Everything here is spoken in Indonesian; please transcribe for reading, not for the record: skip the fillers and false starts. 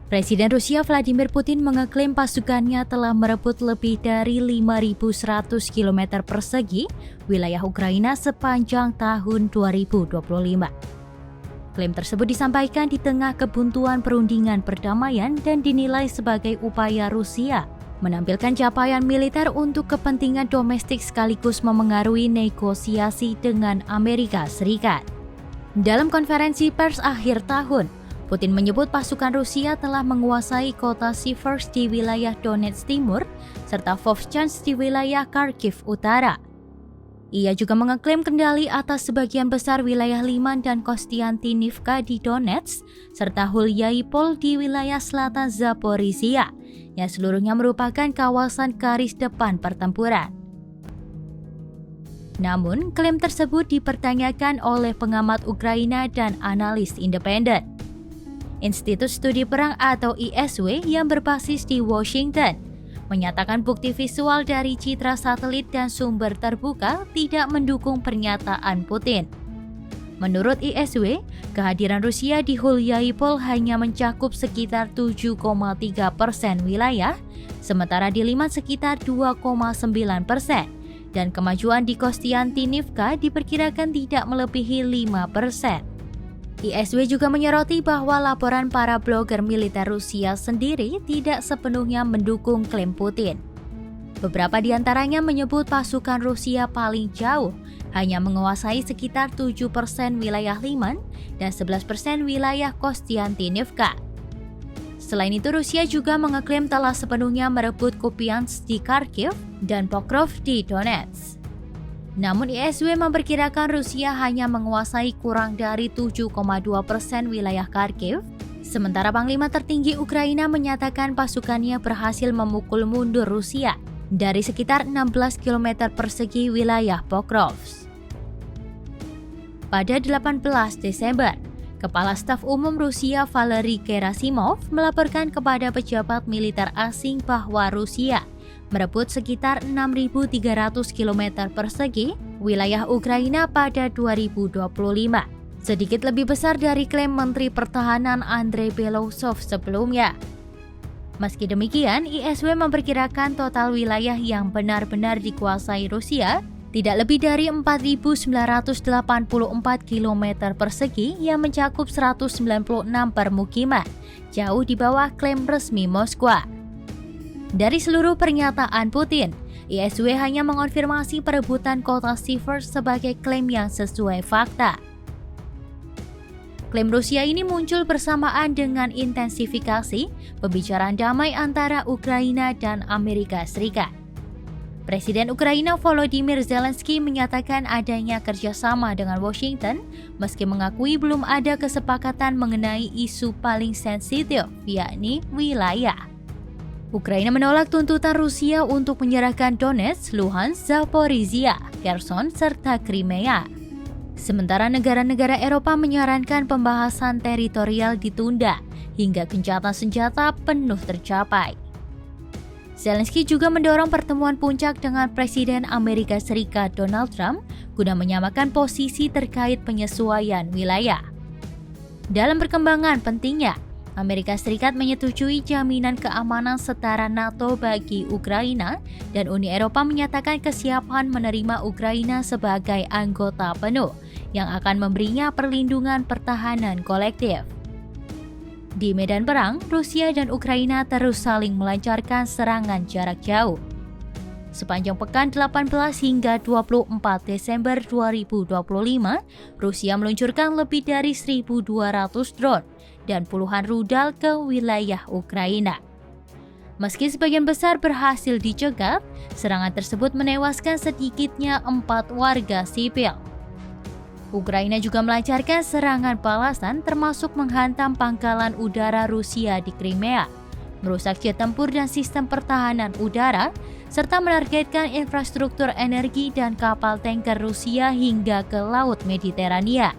Presiden Rusia Vladimir Putin mengeklaim pasukannya telah merebut lebih dari 5.100 km persegi wilayah Ukraina sepanjang tahun 2025. Klaim tersebut disampaikan di tengah kebuntuan perundingan perdamaian dan dinilai sebagai upaya Rusia menampilkan capaian militer untuk kepentingan domestik sekaligus memengaruhi negosiasi dengan Amerika Serikat. Dalam konferensi pers akhir tahun, Putin menyebut pasukan Rusia telah menguasai kota Siversk di wilayah Donetsk Timur serta Vovchansk di wilayah Kharkiv Utara. Ia juga mengeklaim kendali atas sebagian besar wilayah Liman dan Kostiantynivka di Donetsk serta Hulyai-Pol di wilayah selatan Zaporizhia, yang seluruhnya merupakan kawasan garis depan pertempuran. Namun, klaim tersebut dipertanyakan oleh pengamat Ukraina dan analis independen. Institut Studi Perang atau ISW yang berbasis di Washington menyatakan bukti visual dari citra satelit dan sumber terbuka tidak mendukung pernyataan Putin. Menurut ISW, kehadiran Rusia di Hulyai-Pol hanya mencakup sekitar 7,3% wilayah, sementara di Liman sekitar 2,9%, dan kemajuan di Kostiantynivka diperkirakan tidak melebihi 5%. ISW juga menyoroti bahwa laporan para blogger militer Rusia sendiri tidak sepenuhnya mendukung klaim Putin. Beberapa di antaranya menyebut pasukan Rusia paling jauh hanya menguasai sekitar 7% wilayah Liman dan 11% wilayah Kostiantynivka. Selain itu, Rusia juga mengeklaim telah sepenuhnya merebut Kupiansk di Kharkiv dan Pokrov di Donetsk. Namun ISW memperkirakan Rusia hanya menguasai kurang dari 7,2% wilayah Kharkiv, sementara Panglima tertinggi Ukraina menyatakan pasukannya berhasil memukul mundur Rusia dari sekitar 16 km persegi wilayah Pokrovsk. Pada 18 Desember, Kepala Staf Umum Rusia Valery Gerasimov melaporkan kepada pejabat militer asing bahwa Rusia merebut sekitar 6.300 km persegi wilayah Ukraina pada 2025, sedikit lebih besar dari klaim Menteri Pertahanan Andrei Belousov sebelumnya. Meski demikian, ISW memperkirakan total wilayah yang benar-benar dikuasai Rusia tidak lebih dari 4.984 km persegi yang mencakup 196 permukiman, jauh di bawah klaim resmi Moskwa. Dari seluruh pernyataan Putin, ISW hanya mengonfirmasi perebutan kota Siversk sebagai klaim yang sesuai fakta. Klaim Rusia ini muncul bersamaan dengan intensifikasi pembicaraan damai antara Ukraina dan Amerika Serikat. Presiden Ukraina Volodymyr Zelensky menyatakan adanya kerjasama dengan Washington meski mengakui belum ada kesepakatan mengenai isu paling sensitif, yakni wilayah. Ukraina menolak tuntutan Rusia untuk menyerahkan Donetsk, Luhansk, Zaporizhia, Kherson, serta Crimea. Sementara negara-negara Eropa menyarankan pembahasan teritorial ditunda hingga gencatan senjata penuh tercapai. Zelensky juga mendorong pertemuan puncak dengan Presiden Amerika Serikat Donald Trump guna menyamakan posisi terkait penyesuaian wilayah. Dalam perkembangan pentingnya, Amerika Serikat menyetujui jaminan keamanan setara NATO bagi Ukraina dan Uni Eropa menyatakan kesiapan menerima Ukraina sebagai anggota penuh yang akan memberinya perlindungan pertahanan kolektif. Di medan perang, Rusia dan Ukraina terus saling melancarkan serangan jarak jauh. Sepanjang pekan 18 hingga 24 Desember 2025, Rusia meluncurkan lebih dari 1.200 drone dan puluhan rudal ke wilayah Ukraina. Meski sebagian besar berhasil dicegat, serangan tersebut menewaskan sedikitnya 4 warga sipil. Ukraina juga melancarkan serangan balasan termasuk menghantam pangkalan udara Rusia di Crimea, merusak jet tempur dan sistem pertahanan udara, serta menargetkan infrastruktur energi dan kapal tanker Rusia hingga ke Laut Mediterania.